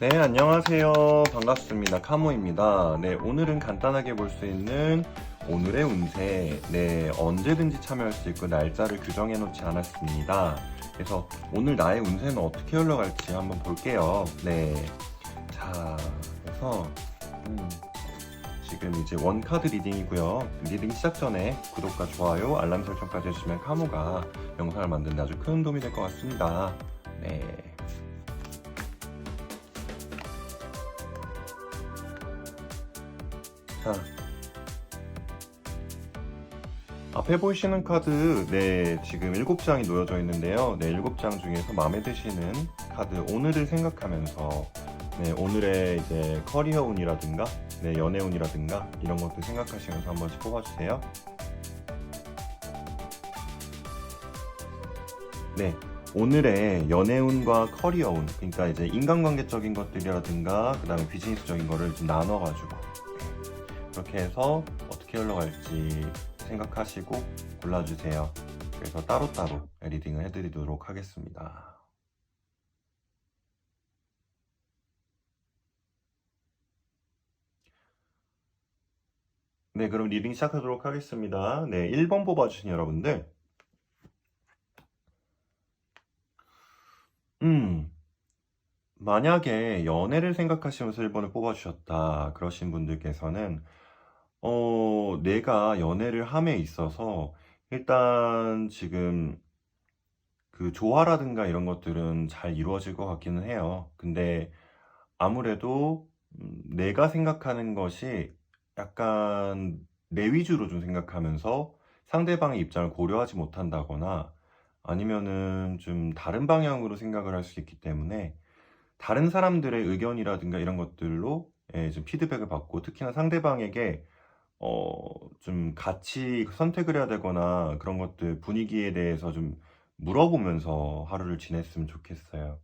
네, 안녕하세요. 반갑습니다. 카모입니다. 네, 오늘은 간단하게 볼 수 있는 오늘의 운세, 네, 언제든지 참여할 수 있고 날짜를 규정해 놓지 않았습니다. 그래서 오늘 나의 운세는 어떻게 흘러갈지 한번 볼게요. 네, 자, 그래서 지금 이제 원카드 리딩이고요. 리딩 시작 전에 구독과 좋아요, 알람 설정까지 해주시면 카모가 영상을 만드는 데 아주 큰 도움이 될 것 같습니다. 네. 자, 앞에 보이시는 카드, 네, 지금 7장이 놓여져 있는데요. 네, 7장 중에서 마음에 드시는 카드, 오늘을 생각하면서, 네, 오늘의 이제 커리어 운이라든가, 네, 연애 운이라든가, 이런 것들 생각하시면서 한 번씩 뽑아주세요. 네, 오늘의 연애 운과 커리어 운, 그러니까 이제 인간관계적인 것들이라든가, 그 다음에 비즈니스적인 거를 좀 나눠가지고, 그렇게 해서 어떻게 흘러갈지 생각하시고 골라주세요. 그래서 따로따로 리딩을 해드리도록 하겠습니다. 네, 그럼 리딩 시작하도록 하겠습니다. 네, 1번 뽑아주신 여러분들. 만약에 연애를 생각하시면서 1번을 뽑아주셨다. 그러신 분들께서는, 내가 연애를 함에 있어서 일단 지금 그 조화라든가 이런 것들은 잘 이루어질 것 같기는 해요. 근데 아무래도 내가 생각하는 것이 약간 내 위주로 좀 생각하면서 상대방의 입장을 고려하지 못한다거나 아니면은 좀 다른 방향으로 생각을 할 수 있기 때문에 다른 사람들의 의견이라든가 이런 것들로 좀 피드백을 받고 특히나 상대방에게 좀 같이 선택을 해야 되거나 그런 것들 분위기에 대해서 좀 물어보면서 하루를 지냈으면 좋겠어요.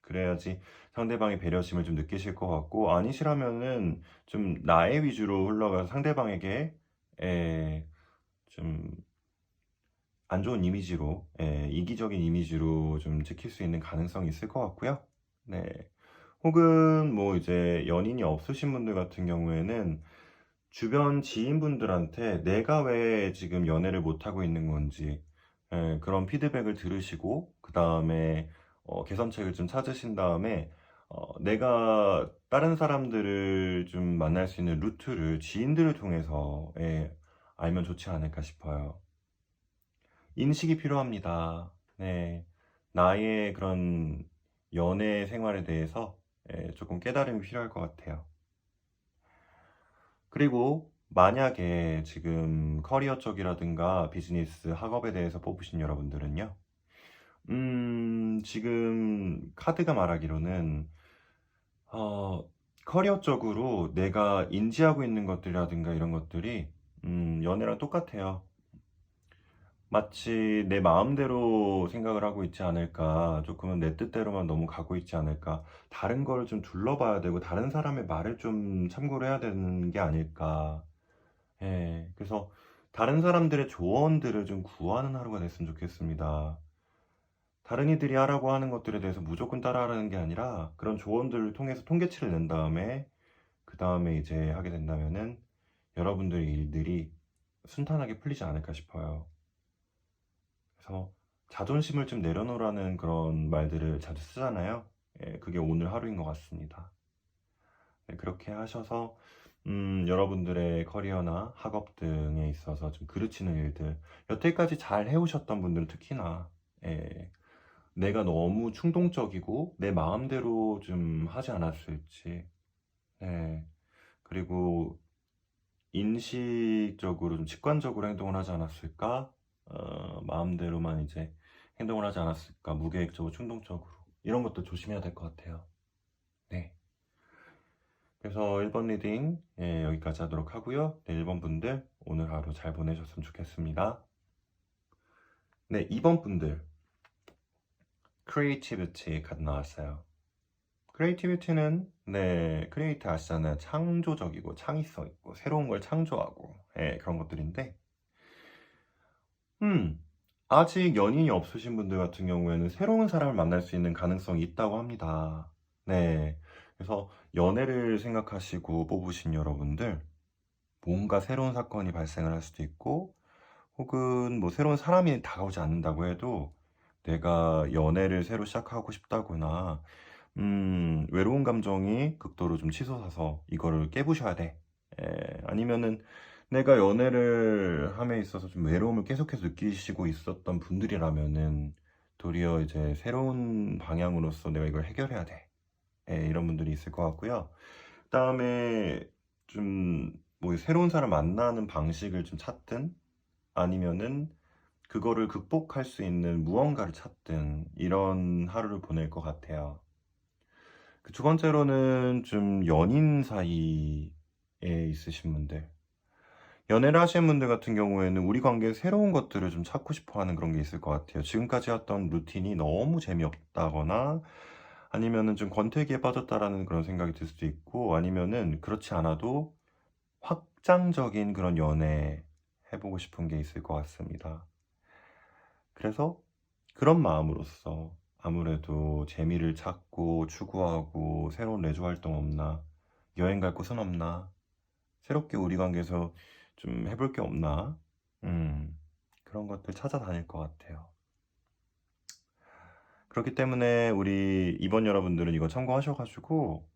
그래야지 상대방의 배려심을 좀 느끼실 것 같고 아니시라면은 좀 나의 위주로 흘러가서 상대방에게 좀 안 좋은 이미지로 이기적인 이미지로 좀 찍힐 수 있는 가능성이 있을 것 같고요. 네. 혹은 뭐 이제 연인이 없으신 분들 같은 경우에는 주변 지인분들한테 내가 왜 지금 연애를 못하고 있는 건지 그런 피드백을 들으시고 그 다음에 개선책을 좀 찾으신 다음에 내가 다른 사람들을 좀 만날 수 있는 루트를 지인들을 통해서 알면 좋지 않을까 싶어요. 인식이 필요합니다. 네. 나의 그런 연애 생활에 대해서 조금 깨달음이 필요할 것 같아요. 그리고 만약에 지금 커리어 쪽이라든가 비즈니스, 학업에 대해서 뽑으신 여러분들은요. 지금 카드가 말하기로는 어, 커리어 쪽으로 내가 인지하고 있는 것들이라든가 이런 것들이 연애랑 똑같아요. 마치 내 마음대로 생각을 하고 있지 않을까, 조금은 내 뜻대로만 너무 가고 있지 않을까, 다른 걸 좀 둘러봐야 되고, 다른 사람의 말을 좀 참고를 해야 되는 게 아닐까. 그래서 다른 사람들의 조언들을 좀 구하는 하루가 됐으면 좋겠습니다. 다른 이들이 하라고 하는 것들에 대해서 무조건 따라하라는 게 아니라, 그런 조언들을 통해서 통계치를 낸 다음에, 그 다음에 이제 하게 된다면은, 여러분들의 일들이 순탄하게 풀리지 않을까 싶어요. 그래서 자존심을 좀 내려놓으라는 그런 말들을 자주 쓰잖아요. 그게 오늘 하루인 것 같습니다. 네, 그렇게 하셔서 여러분들의 커리어나 학업 등에 있어서 좀 그르치는 일들, 여태까지 잘 해오셨던 분들은 특히나 예, 내가 너무 충동적이고 내 마음대로 좀 하지 않았을지, 예, 그리고 인식적으로 좀 직관적으로 행동을 하지 않았을까? 마음대로만 이제 행동을 하지 않았을까? 무계획적으로, 충동적으로. 이런 것도 조심해야 될 것 같아요. 네. 그래서 1번 리딩 여기까지 하도록 하고요. 네, 1번 분들 오늘 하루 잘 보내셨으면 좋겠습니다. 네, 2번 분들 크리에이티비티 카드 나왔어요. 크리에이티비티는 네, 크리에이트 아시잖아요. 창조적이고 창의성 있고 새로운 걸 창조하고 그런 것들인데 아직 연인이 없으신 분들 같은 경우에는 새로운 사람을 만날 수 있는 가능성이 있다고 합니다. 네. 그래서 연애를 생각하시고 뽑으신 여러분들, 뭔가 새로운 사건이 발생을 할 수도 있고, 혹은 뭐 새로운 사람이 다가오지 않는다고 해도 내가 연애를 새로 시작하고 싶다거나, 외로운 감정이 극도로 좀 치솟아서 이거를 깨부셔야 돼. 아니면은 내가 연애를 함에 있어서 좀 외로움을 계속해서 느끼시고 있었던 분들이라면은 도리어 이제 새로운 방향으로서 내가 이걸 해결해야 돼. 이런 분들이 있을 것 같고요. 그다음에 좀 뭐 새로운 사람 만나는 방식을 좀 찾든, 아니면은 그거를 극복할 수 있는 무언가를 찾든, 이런 하루를 보낼 것 같아요. 그 두 번째로는 좀 연인 사이에 있으신 분들, 연애를 하시는 분들 같은 경우에는 우리 관계에 새로운 것들을 좀 찾고 싶어 하는 그런 게 있을 것 같아요. 지금까지 했던 루틴이 너무 재미없다거나, 아니면은 좀 권태기에 빠졌다라는 그런 생각이 들 수도 있고, 아니면은 그렇지 않아도 확장적인 그런 연애 해보고 싶은 게 있을 것 같습니다. 그래서 그런 마음으로써 아무래도 재미를 찾고 추구하고, 새로운 레저 활동 없나, 여행 갈 곳은 없나, 새롭게 우리 관계에서 좀 해볼 게 없나, 그런 것들 찾아다닐 것 같아요. 그렇기 때문에 우리 이번 여러분들은 이거 참고하셔가지고,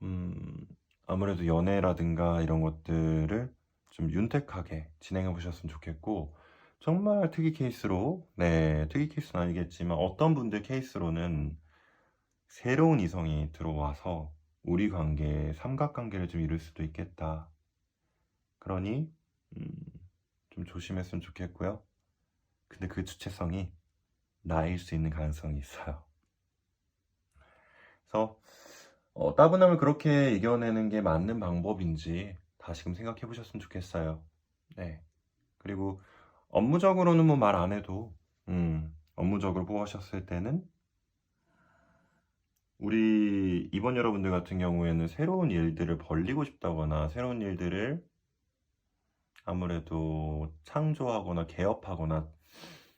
음, 아무래도 연애라든가 이런 것들을 좀 윤택하게 진행해 보셨으면 좋겠고, 정말 특이 케이스로, 네, 특이 케이스는 아니겠지만 어떤 분들 케이스로는 새로운 이성이 들어와서 우리 관계에 삼각관계를 좀 이룰 수도 있겠다. 그러니 음, 좀 조심했으면 좋겠고요. 근데 그 주체성이 나일 수 있는 가능성이 있어요. 그래서 따분함을 그렇게 이겨내는 게 맞는 방법인지 다시금 생각해 보셨으면 좋겠어요. 네. 그리고 업무적으로는 뭐 말 안 해도, 업무적으로 뽑으셨을 때는 우리 이번 여러분들 같은 경우에는 새로운 일들을 벌리고 싶다거나, 새로운 일들을 아무래도 창조하거나 개업하거나,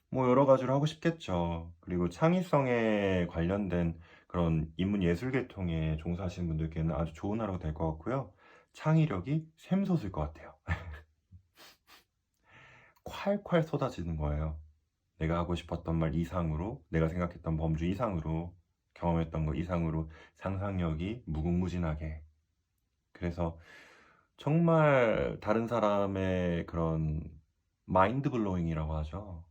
뭐 여러 가지로 하고 싶겠죠. 그리고 창의성에 관련된 그런 인문 예술 계통에 종사하시는 분들께는 아주 좋은 하루가 될 것 같고요. 창의력이 샘솟을 것 같아요. 콸콸 쏟아지는 거예요. 내가 하고 싶었던 말 이상으로, 내가 생각했던 범주 이상으로, 경험했던 거 이상으로 상상력이 무궁무진하게. 그래서 정말 다른 사람의 그런 마인드 블로잉이라고 하죠.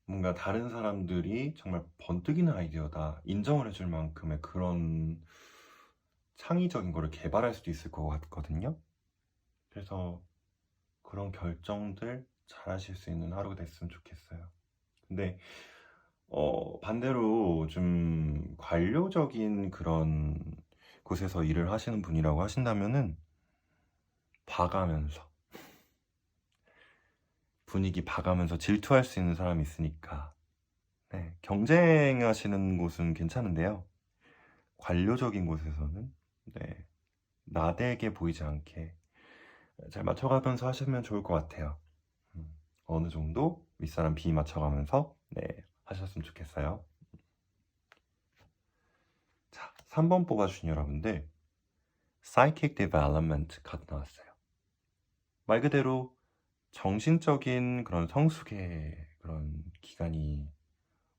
뭔가 다른 사람들이 정말 번뜩이는 아이디어다 인정을 해줄 만큼의 그런 창의적인 거를 개발할 수도 있을 것 같거든요. 그래서 그런 결정들 잘 하실 수 있는 하루가 됐으면 좋겠어요. 근데 반대로 좀 관료적인 그런 곳에서 일을 하시는 분이라고 하신다면은 봐가면서, 분위기 봐가면서 질투할 수 있는 사람이 있으니까, 네, 경쟁하시는 곳은 괜찮은데요. 관료적인 곳에서는, 네, 나대게 보이지 않게 잘 맞춰가면서 하시면 좋을 것 같아요. 어느 정도 윗사람 비 맞춰가면서, 네, 하셨으면 좋겠어요. 자, 3번 뽑아주신 여러분들, Psychic Development 카드 나왔어요. 말 그대로 정신적인 그런 성숙의 그런 기간이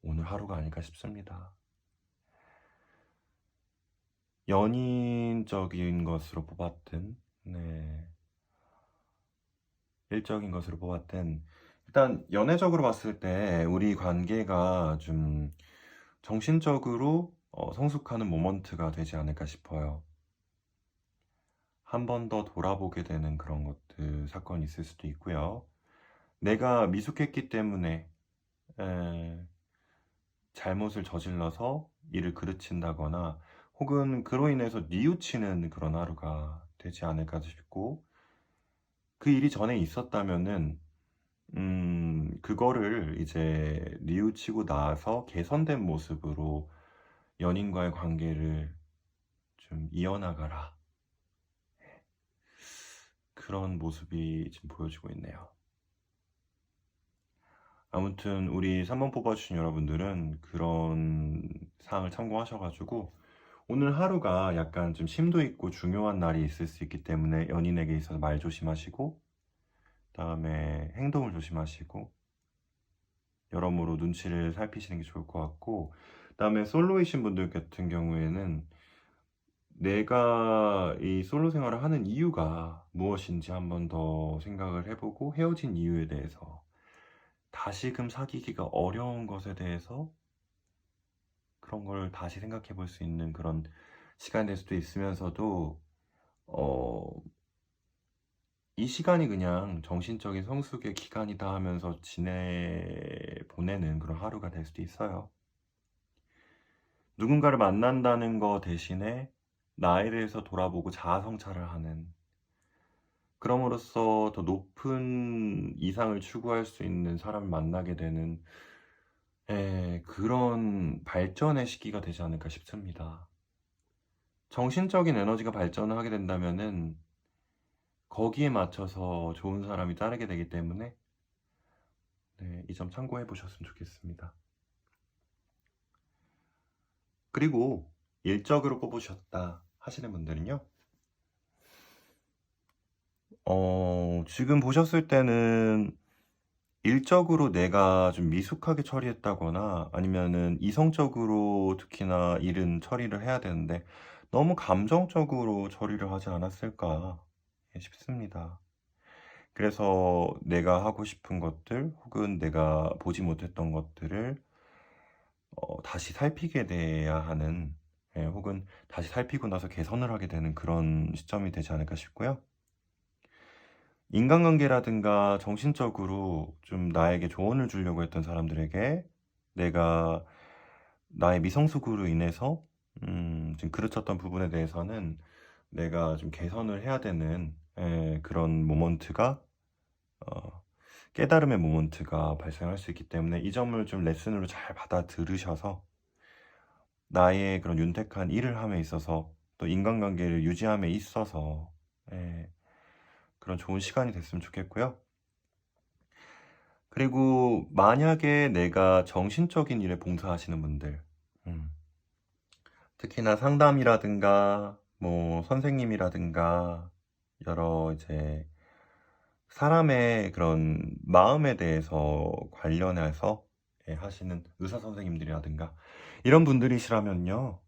오늘 하루가 아닐까 싶습니다. 연인적인 것으로 뽑았든, 네, 일적인 것으로 뽑았든, 일단 연애적으로 봤을 때 우리 관계가 좀 정신적으로 성숙하는 모먼트가 되지 않을까 싶어요. 한 번 더 돌아보게 되는 그런 것들, 사건이 있을 수도 있고요. 내가 미숙했기 때문에 에, 잘못을 저질러서 이를 그르친다거나, 혹은 그로 인해서 뉘우치는 그런 하루가 되지 않을까 싶고, 그 일이 전에 있었다면은 그거를 이제 뉘우치고 나서 개선된 모습으로 연인과의 관계를 좀 이어나가라, 그런 모습이 지금 보여지고 있네요. 아무튼 우리 3번 뽑아주신 여러분들은 그런 사항을 참고하셔 가지고 오늘 하루가 약간 좀 심도 있고 중요한 날이 있을 수 있기 때문에 연인에게 있어서 말 조심하시고, 그다음에 행동을 조심하시고, 여러모로 눈치를 살피시는 게 좋을 것 같고, 그다음에 솔로이신 분들 같은 경우에는 내가 이 솔로 생활을 하는 이유가 무엇인지 한번 더 생각을 해 보고, 헤어진 이유에 대해서 다시금 사귀기가 어려운 것에 대해서 그런 걸 다시 생각해 볼 수 있는 그런 시간이 될 수도 있으면서도, 어 이 시간이 그냥 정신적인 성숙의 기간이다 하면서 보내는 그런 하루가 될 수도 있어요. 누군가를 만난다는 거 대신에 나에 대해서 돌아보고 자아 성찰을 하는, 그럼으로써 더 높은 이상을 추구할 수 있는 사람을 만나게 되는, 그런 발전의 시기가 되지 않을까 싶습니다. 정신적인 에너지가 발전을 하게 된다면은 거기에 맞춰서 좋은 사람이 따르게 되기 때문에, 네, 이 점 참고해 보셨으면 좋겠습니다. 그리고 일적으로 뽑으셨다 하시는 분들은요, 지금 보셨을 때는 일적으로 내가 좀 미숙하게 처리했다거나 아니면은 이성적으로 특히나 일은 처리를 해야 되는데 너무 감정적으로 처리를 하지 않았을까 싶습니다. 그래서 내가 하고 싶은 것들 혹은 내가 보지 못했던 것들을 다시 살피게 돼야 하는, 혹은 다시 살피고 나서 개선을 하게 되는 그런 시점이 되지 않을까 싶고요. 인간관계라든가 정신적으로 좀 나에게 조언을 주려고 했던 사람들에게 내가 나의 미성숙으로 인해서 지금 그르쳤던 부분에 대해서는 내가 좀 개선을 해야 되는, 그런 모먼트가, 어 깨달음의 모먼트가 발생할 수 있기 때문에 이 점을 좀 레슨으로 잘 받아들으셔서 나의 그런 윤택한 일을 함에 있어서 또 인간관계를 유지함에 있어서, 예, 그런 좋은 시간이 됐으면 좋겠고요. 그리고 만약에 내가 정신적인 일에 봉사하시는 분들, 음, 특히나 상담이라든가 뭐 선생님이라든가 여러 이제 사람의 그런 마음에 대해서 관련해서, 하시는 의사 선생님들이라든가 이런 분들이시라면요,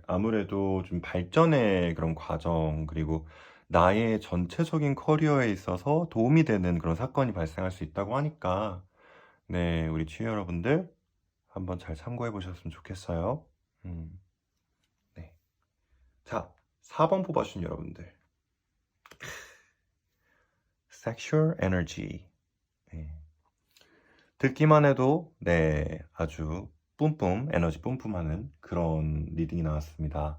아무래도 좀 발전의 그런 과정, 그리고 나의 전체적인 커리어에 있어서 도움이 되는 그런 사건이 발생할 수 있다고 하니까, 네, 우리 치유 여러분들 한번 잘 참고해 보셨으면 좋겠어요. 음, 네. 자, 4번 뽑아주신 여러분들. Sexual Energy. 네. 듣기만 해도, 네, 아주 뿜뿜, 에너지 뿜뿜하는 그런 리딩이 나왔습니다.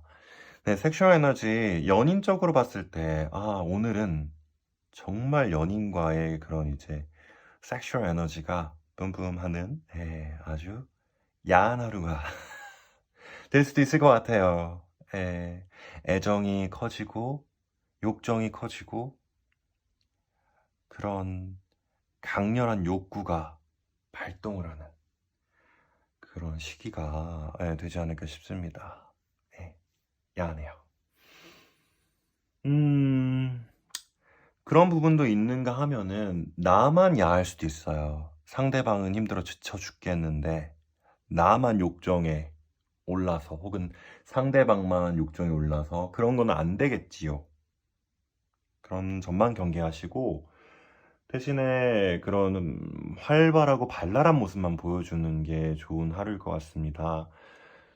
네, 섹슈얼 에너지, 연인적으로 봤을 때, 오늘은 정말 연인과의 그런 이제 섹슈얼 에너지가 뿜뿜하는, 아주 야한 하루가 될 수도 있을 것 같아요. 애정이 커지고, 욕정이 커지고, 그런 강렬한 욕구가 발동을 하는 그런 시기가, 되지 않을까 싶습니다. 예, 야하네요. 음, 그런 부분도 있는가 하면은 나만 야할 수도 있어요. 상대방은 힘들어 지쳐 죽겠는데 나만 욕정에 올라서, 혹은 상대방만 욕정에 올라서 그런 거는 안 되겠지요. 그런 점만 경계하시고 대신에 그런 활발하고 발랄한 모습만 보여주는 게 좋은 하루일 것 같습니다.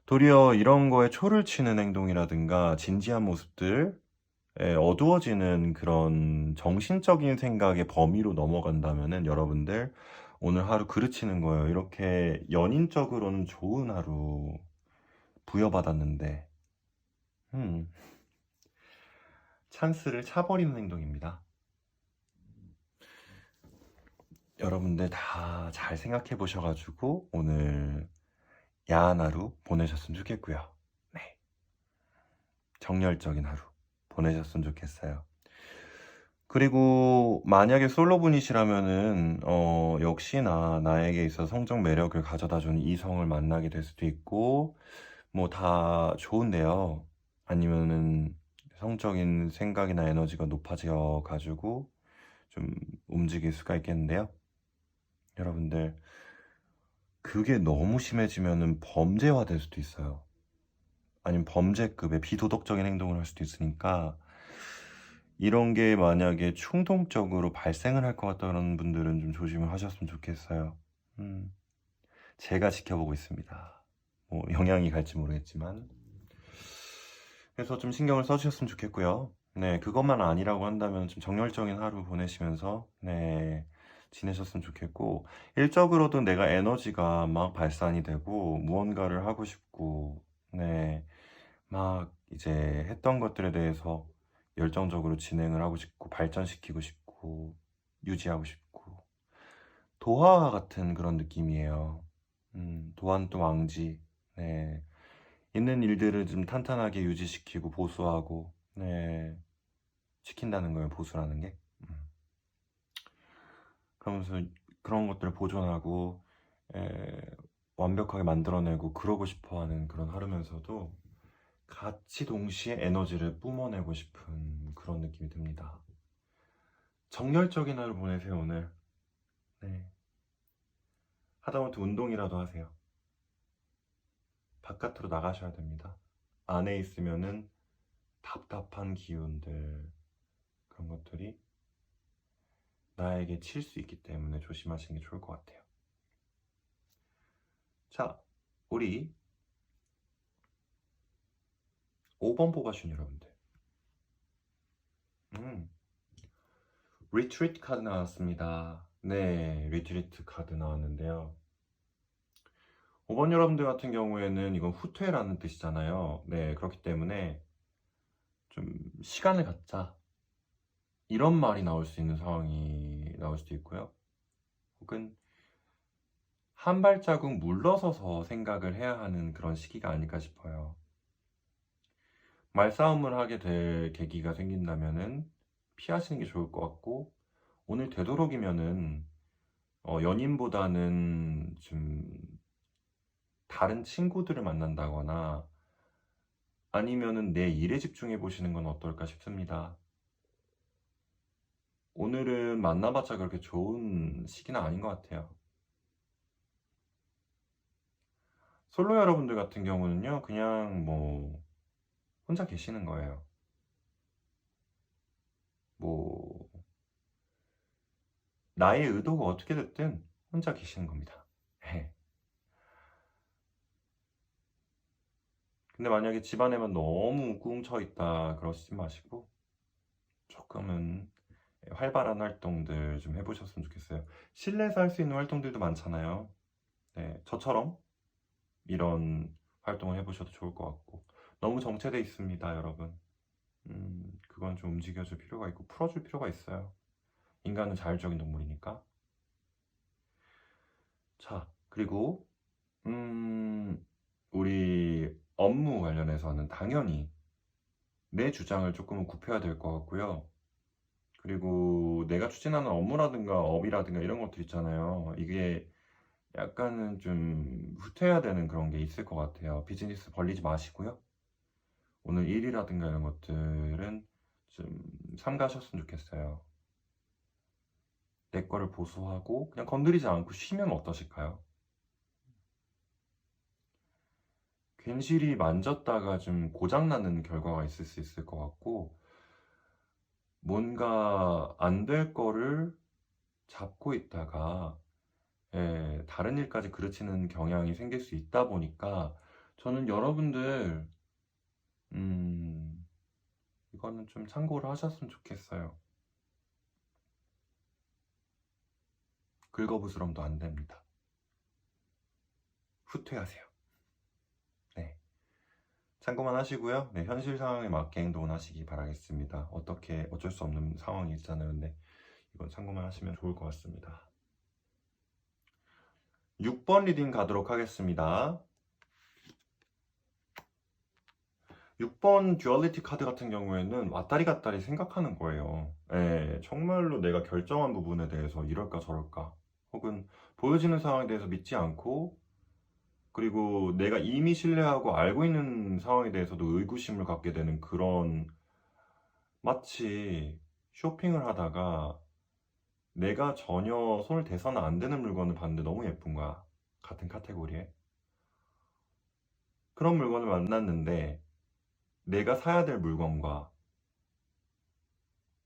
도리어 이런 거에 초를 치는 행동이라든가 진지한 모습들, 어두워지는 그런 정신적인 생각의 범위로 넘어간다면은 여러분들 오늘 하루 그르치는 거예요. 이렇게 연인적으로는 좋은 하루 부여받았는데, 음, 찬스를 차버리는 행동입니다. 여러분들 다 잘 생각해 보셔가지고 오늘 야한 하루 보내셨으면 좋겠고요. 네, 정열적인 하루 보내셨으면 좋겠어요. 그리고 만약에 솔로분이시라면은 역시나 나에게 있어서 성적 매력을 가져다 주는 이성을 만나게 될 수도 있고 뭐 다 좋은데요. 아니면은 성적인 생각이나 에너지가 높아져 가지고 좀 움직일 수가 있겠는데요. 여러분들 그게 너무 심해지면은 범죄화될 수도 있어요. 아니면 범죄급의 비도덕적인 행동을 할 수도 있으니까 이런 게 만약에 충동적으로 발생을 할 것 같다는 분들은 좀 조심을 하셨으면 좋겠어요. 음, 제가 지켜보고 있습니다. 뭐 영향이 갈지 모르겠지만. 그래서 좀 신경을 써주셨으면 좋겠고요. 네, 그것만 아니라고 한다면 좀 정열적인 하루 보내시면서 네, 지내셨으면 좋겠고 일적으로도 내가 에너지가 막 발산이 되고 무언가를 하고 싶고 네, 막 이제 했던 것들에 대해서 열정적으로 진행을 하고 싶고 발전시키고 싶고 유지하고 싶고 도화 같은 그런 느낌이에요. 도안 또 왕지. 네. 있는 일들을 좀 탄탄하게 유지시키고 보수하고 네. 시킨다는 거예요, 보수라는 게. 그러면서 그런 것들을 보존하고 에, 완벽하게 만들어내고 그러고 싶어 하는 그런 하루면서도 같이 동시에 에너지를 뿜어내고 싶은 그런 느낌이 듭니다. 정열적인 하루 보내세요, 오늘. 네. 하다못해 운동이라도 하세요. 바깥으로 나가셔야 됩니다. 안에 있으면은 답답한 기운들, 그런 것들이 나에게 칠 수 있기 때문에 조심하시는 게 좋을 것 같아요. 자, 우리 5번 뽑아주신 여러분들. 리트리트 카드 나왔습니다. 네, 리트리트 카드 나왔는데요. 5번 여러분들 같은 경우에는 이건 후퇴라는 뜻이잖아요. 네, 그렇기 때문에 좀 시간을 갖자. 이런 말이 나올 수 있는 상황이 나올 수도 있고요. 혹은 한 발자국 물러서서 생각을 해야 하는 그런 시기가 아닐까 싶어요. 말싸움을 하게 될 계기가 생긴다면은 피하시는 게 좋을 것 같고, 오늘 되도록이면은 연인보다는 좀 다른 친구들을 만난다거나 아니면은 내 일에 집중해 보시는 건 어떨까 싶습니다. 오늘은 만나봤자 그렇게 좋은 시기는 아닌 것 같아요. 솔로 여러분들 같은 경우는요, 그냥 뭐 혼자 계시는 거예요. 뭐 나의 의도가 어떻게 됐든 혼자 계시는 겁니다. 예. 근데 만약에 집안에만 너무 꿍쳐 있다 그러시지 마시고 조금은 활발한 활동들 좀 해보셨으면 좋겠어요. 실내에서 할 수 있는 활동들도 많잖아요. 네, 저처럼 이런 활동을 해보셔도 좋을 것 같고 너무 정체돼 있습니다, 여러분. 그건 좀 움직여줄 필요가 있고 풀어줄 필요가 있어요. 인간은 자율적인 동물이니까. 자, 그리고 우리 업무 관련해서는 당연히 내 주장을 조금은 굽혀야 될 것 같고요. 그리고 내가 추진하는 업무라든가 업이라든가 이런 것들 있잖아요. 이게 약간은 좀 후퇴해야 되는 그런 게 있을 것 같아요. 비즈니스 벌리지 마시고요. 오늘 일이라든가 이런 것들은 좀 삼가하셨으면 좋겠어요. 내 거를 보수하고 그냥 건드리지 않고 쉬면 어떠실까요? 괜시리 만졌다가 좀 고장나는 결과가 있을 수 있을 것 같고 뭔가 안 될 거를 잡고 있다가 다른 일까지 그르치는 경향이 생길 수 있다 보니까 저는 여러분들 음, 이거는 좀 참고를 하셨으면 좋겠어요. 긁어부스럼도 안 됩니다. 후퇴하세요. 네. 참고만 하시고요. 네, 현실 상황에 맞게 행동을 하시기 바라겠습니다. 어떻게 어쩔 수 없는 상황이 있잖아요. 근데 이건 참고만 하시면 좋을 것 같습니다. 6번 리딩 가도록 하겠습니다. 6번 듀얼리티 카드 같은 경우에는 왔다리 갔다리 생각하는 거예요. 예, 정말로 내가 결정한 부분에 대해서 이럴까 저럴까, 혹은 보여지는 상황에 대해서 믿지 않고, 그리고 내가 이미 신뢰하고 알고 있는 상황에 대해서도 의구심을 갖게 되는 그런, 마치 쇼핑을 하다가 내가 전혀 손을 대서는 안 되는 물건을 봤는데 너무 예쁜 거야. 같은 카테고리에. 그런 물건을 만났는데 내가 사야 될 물건과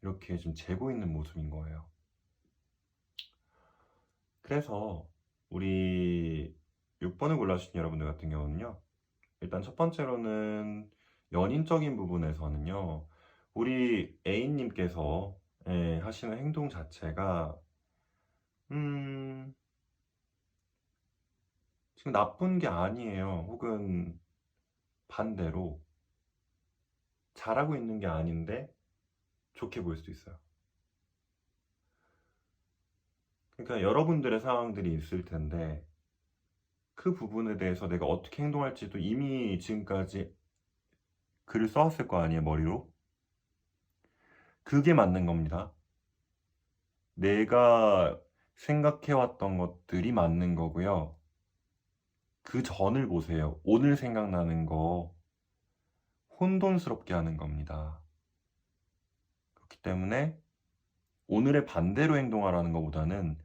이렇게 좀 재고 있는 모습인 거예요. 그래서 우리 6번을 골라주신 여러분들 같은 경우는요, 일단 첫 번째로는 연인적인 부분에서는요, 우리 A님께서 하시는 행동 자체가 음, 지금 나쁜 게 아니에요. 혹은 반대로 잘하고 있는 게 아닌데 좋게 보일 수도 있어요. 그러니까 여러분들의 상황들이 있을 텐데 그 부분에 대해서 내가 어떻게 행동할지도 이미 지금까지 글을 써왔을 거 아니에요, 머리로. 그게 맞는 겁니다. 내가 생각해왔던 것들이 맞는 거고요. 그 전을 보세요. 오늘 생각나는 거 혼돈스럽게 하는 겁니다. 그렇기 때문에 오늘의 반대로 행동하라는 것보다는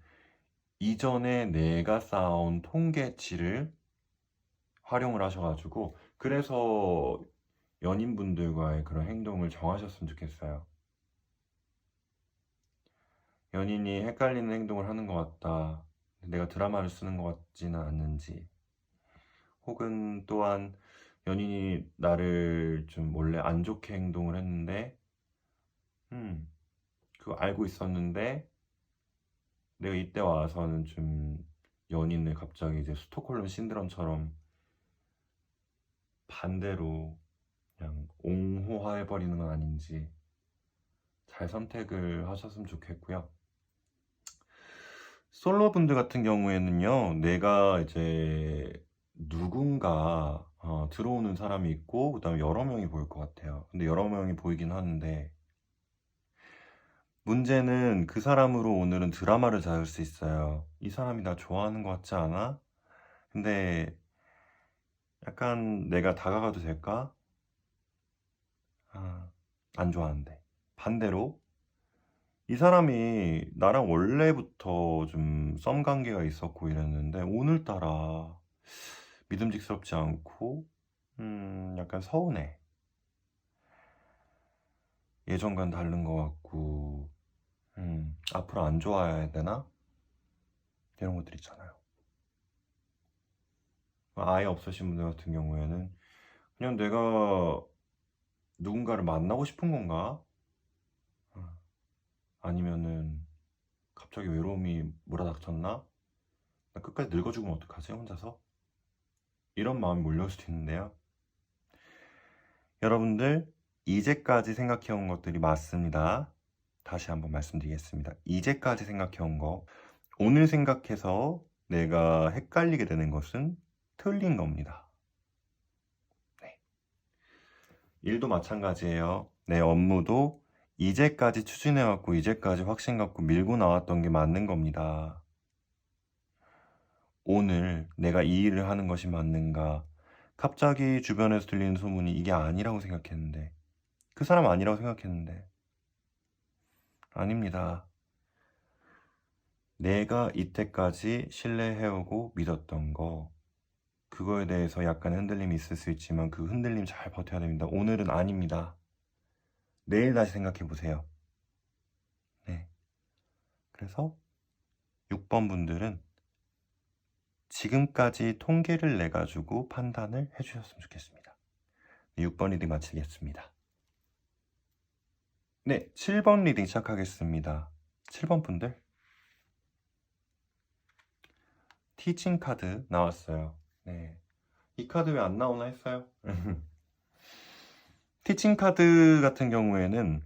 이전에 내가 쌓아온 통계치를 활용을 하셔가지고, 그래서 연인분들과의 그런 행동을 정하셨으면 좋겠어요. 연인이 헷갈리는 행동을 하는 것 같다, 내가 드라마를 쓰는 것 같지는 않는지, 혹은 또한 연인이 나를 좀 몰래 안 좋게 행동을 했는데 그거 알고 있었는데 내가 이때 와서는 좀 연인을 갑자기 이제 스톡홀름 신드롬처럼 반대로 그냥 옹호해버리는 건 아닌지 잘 선택을 하셨으면 좋겠고요. 솔로분들 같은 경우에는요, 내가 이제 누군가 들어오는 사람이 있고 그 다음에 여러 명이 보일 것 같아요. 근데 여러 명이 보이긴 하는데 문제는 그 사람으로 오늘은 드라마를 잡을 수 있어요. 이 사람이 나 좋아하는 것 같지 않아? 근데 약간 내가 다가가도 될까? 아, 안 좋아하는데. 반대로 이 사람이 나랑 원래부터 좀 썸 관계가 있었고 이랬는데 오늘따라 믿음직스럽지 않고 약간 서운해. 예전과는 다른 것 같고 앞으로 안 좋아해야 되나? 이런 것들 있잖아요. 아예 없으신 분들 같은 경우에는 그냥 내가 누군가를 만나고 싶은 건가? 어, 아니면은 갑자기 외로움이 몰아닥쳤나? 나 끝까지 늙어 죽으면 어떡하지, 혼자서? 이런 마음이 몰려올 수도 있는데요. 여러분들, 이제까지 생각해온 것들이 맞습니다. 다시 한번 말씀드리겠습니다. 이제까지 생각해온 거, 오늘 생각해서 내가 헷갈리게 되는 것은 틀린 겁니다. 네. 일도 마찬가지예요. 내 업무도 이제까지 추진해왔고 이제까지 확신 갖고 밀고 나왔던 게 맞는 겁니다. 오늘 내가 이 일을 하는 것이 맞는가? 갑자기 주변에서 들리는 소문이 이게 아니라고 생각했는데, 그 사람 아니라고 생각했는데, 아닙니다. 내가 이때까지 신뢰해오고 믿었던 거, 그거에 대해서 약간 흔들림이 있을 수 있지만 그 흔들림 잘 버텨야 됩니다. 오늘은 아닙니다. 내일 다시 생각해 보세요. 네. 그래서 6번 분들은 지금까지 통계를 내가지고 판단을 해주셨으면 좋겠습니다. 6번 리딩 마치겠습니다. 네, 7번 리딩 시작하겠습니다. 7번 분들, 티칭 카드 나왔어요. 네, 이 카드 왜 안 나오나 했어요. 티칭 카드 같은 경우에는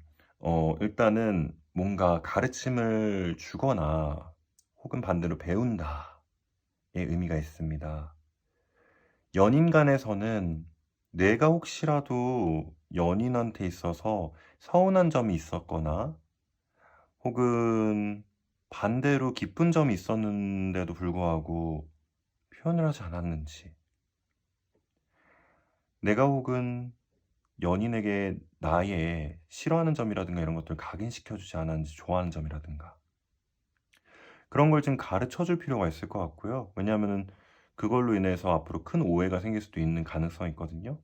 일단은 뭔가 가르침을 주거나 혹은 반대로 배운다의 의미가 있습니다. 연인 간에서는 내가 혹시라도 연인한테 있어서 서운한 점이 있었거나 혹은 반대로 기쁜 점이 있었는데도 불구하고 표현을 하지 않았는지, 내가 혹은 연인에게 나의 싫어하는 점이라든가 이런 것들을 각인시켜 주지 않았는지, 좋아하는 점이라든가 그런 걸 좀 가르쳐 줄 필요가 있을 것 같고요. 왜냐하면은 그걸로 인해서 앞으로 큰 오해가 생길 수도 있는 가능성이 있거든요.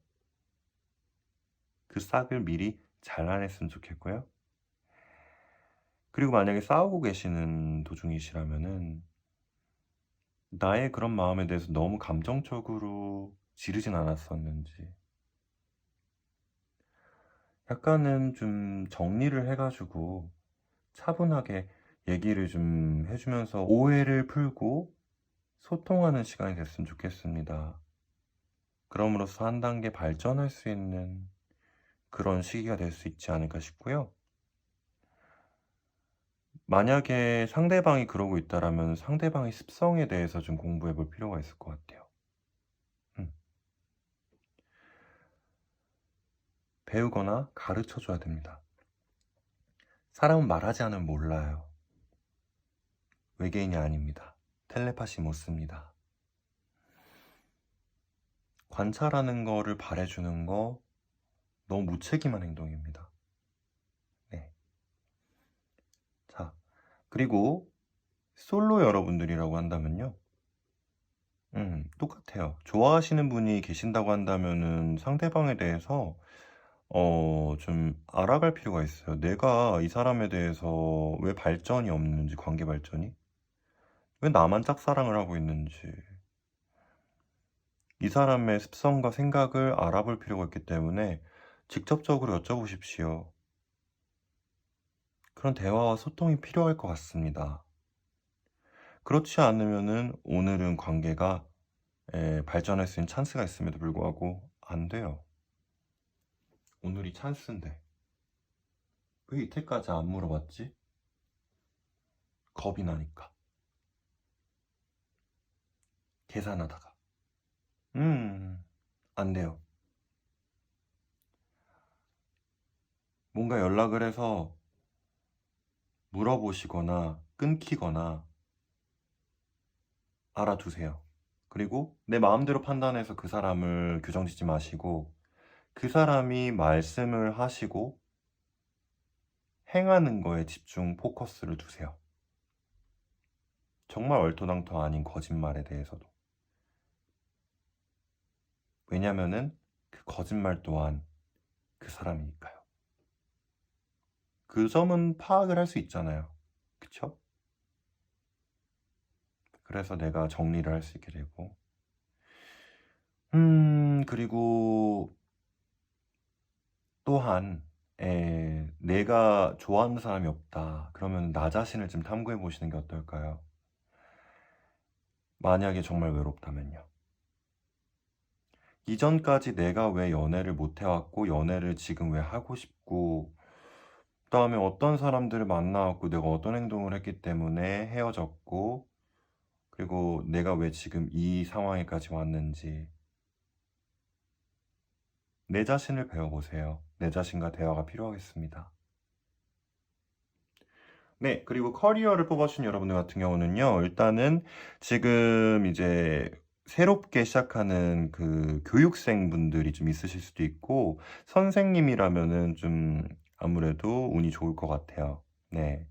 그 싹을 미리 잘라냈으면 좋겠고요. 그리고 만약에 싸우고 계시는 도중이시라면은 나의 그런 마음에 대해서 너무 감정적으로 지르진 않았었는지 약간은 좀 정리를 해 가지고 차분하게 얘기를 좀 해 주면서 오해를 풀고 소통하는 시간이 됐으면 좋겠습니다. 그럼으로써 한 단계 발전할 수 있는 그런 시기가 될 수 있지 않을까 싶고요. 만약에 상대방이 그러고 있다라면 상대방의 습성에 대해서 좀 공부해 볼 필요가 있을 것 같아요. 음. 배우거나 가르쳐 줘야 됩니다. 사람은 말하지 않으면 몰라요. 외계인이 아닙니다. 텔레파시 못 씁니다. 관찰하는 거를 바래주는 거 너무 무책임한 행동입니다. 네. 자, 그리고 솔로 여러분들이라고 한다면요. 똑같아요. 좋아하시는 분이 계신다고 한다면은 상대방에 대해서 좀 알아갈 필요가 있어요. 내가 이 사람에 대해서 왜 발전이 없는지, 관계 발전이? 왜 나만 짝사랑을 하고 있는지, 이 사람의 습성과 생각을 알아볼 필요가 있기 때문에 직접적으로 여쭤보십시오. 그런 대화와 소통이 필요할 것 같습니다. 그렇지 않으면은 오늘은 관계가 발전할 수 있는 찬스가 있음에도 불구하고 안 돼요. 오늘이 찬스인데 왜 이때까지 안 물어봤지? 겁이 나니까. 계산하다가. 안 돼요. 뭔가 연락을 해서 물어보시거나 끊기거나 알아두세요. 그리고 내 마음대로 판단해서 그 사람을 규정짓지 마시고 그 사람이 말씀을 하시고 행하는 거에 집중 포커스를 두세요. 정말 얼토당토 아닌 거짓말에 대해서도. 왜냐면은 그 거짓말 또한 그 사람이니까요. 그 점은 파악을 할 수 있잖아요. 그쵸? 그래서 내가 정리를 할 수 있게 되고. 그리고 또한 내가 좋아하는 사람이 없다. 그러면 나 자신을 좀 탐구해 보시는 게 어떨까요? 만약에 정말 외롭다면요. 이전까지 내가 왜 연애를 못 해왔고, 연애를 지금 왜 하고 싶고, 그다음에 어떤 사람들을 만나왔고, 내가 어떤 행동을 했기 때문에 헤어졌고, 그리고 내가 왜 지금 이 상황에까지 왔는지, 내 자신을 배워보세요. 내 자신과 대화가 필요하겠습니다. 네, 그리고 커리어를 뽑아주신 여러분들 같은 경우는요, 일단은 지금 이제 새롭게 시작하는 그 교육생 분들이 좀 있으실 수도 있고, 선생님이라면은 좀 아무래도 운이 좋을 것 같아요. 네.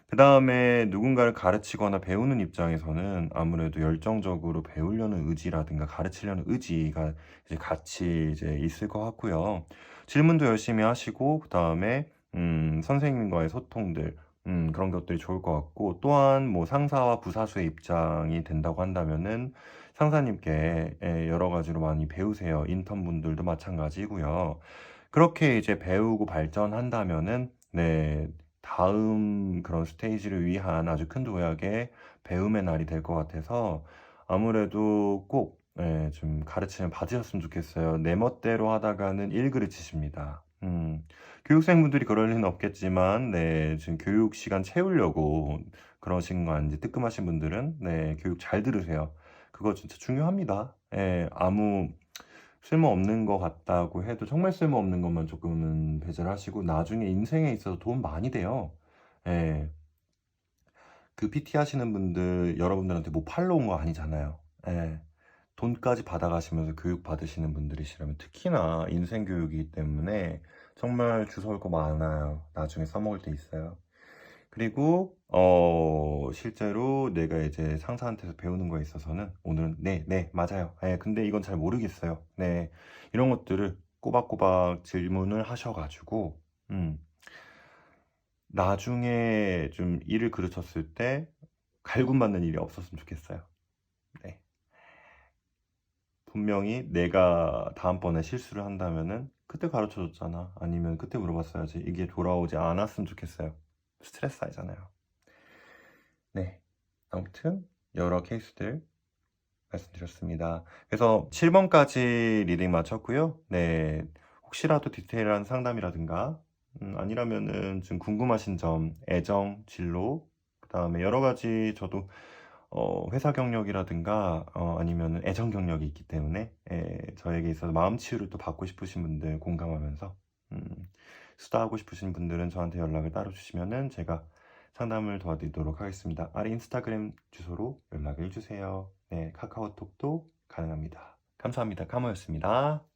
그 다음에 누군가를 가르치거나 배우는 입장에서는 아무래도 열정적으로 배우려는 의지라든가 가르치려는 의지가 이제 같이 이제 있을 것 같고요. 질문도 열심히 하시고, 그 다음에 선생님과의 소통들, 그런 것들이 좋을 것 같고, 또한 뭐 상사와 부사수의 입장이 된다고 한다면은 상사님께 여러 가지로 많이 배우세요. 인턴분들도 마찬가지고요. 그렇게 이제 배우고 발전한다면은 네, 다음 그런 스테이지를 위한 아주 큰 도약의 배움의 날이 될 것 같아서 아무래도 꼭 좀 가르침을 받으셨으면 좋겠어요. 내 멋대로 하다가는 일그르치십니다. 교육생분들이 그럴 리는 없겠지만 네, 지금 교육 시간 채우려고 그러신 거 아닌지 뜨끔하신 분들은 네, 교육 잘 들으세요. 그거 진짜 중요합니다. 예, 아무 쓸모없는 것 같다고 해도 정말 쓸모없는 것만 조금은 배제하시고 나중에 인생에 있어서 도움 많이 돼요. 예. 그 PT 하시는 분들 여러분들한테 뭐 팔러 온 거 아니잖아요. 예. 돈까지 받아가시면서 교육 받으시는 분들이시라면 특히나 인생 교육이기 때문에 정말 주워올 거 많아요. 나중에 써먹을 때 있어요. 그리고 실제로 내가 이제 상사한테서 배우는 거에 있어서는 오늘은 "네, 네. 맞아요. 예. 근데 이건 잘 모르겠어요." 네. 이런 것들을 꼬박꼬박 질문을 하셔 가지고 음 나중에 좀 일을 그르쳤을 때 갈굼받는 일이 없었으면 좋겠어요. 네. 분명히 내가 다음번에 실수를 한다면은 "그때 가르쳐 줬잖아." 아니면 "그때 물어봤어야지." 이게 돌아오지 않았으면 좋겠어요. 스트레스 쌓이잖아요. 네. 아무튼 여러 케이스들 말씀드렸습니다. 그래서 7 번까지 리딩 마쳤고요. 네. 혹시라도 디테일한 상담이라든가 아니라면은 좀 궁금하신 점, 애정, 진로 그다음에 여러 가지 저도 회사 경력이라든가 아니면은 애정 경력이 있기 때문에 저에게 있어서 마음 치유를 또 받고 싶으신 분들 공감하면서 수다하고 싶으신 분들은 저한테 연락을 따로 주시면은 제가 상담을 도와드리도록 하겠습니다. 아래 인스타그램 주소로 연락을 주세요. 네, 카카오톡도 가능합니다. 감사합니다. 카모였습니다.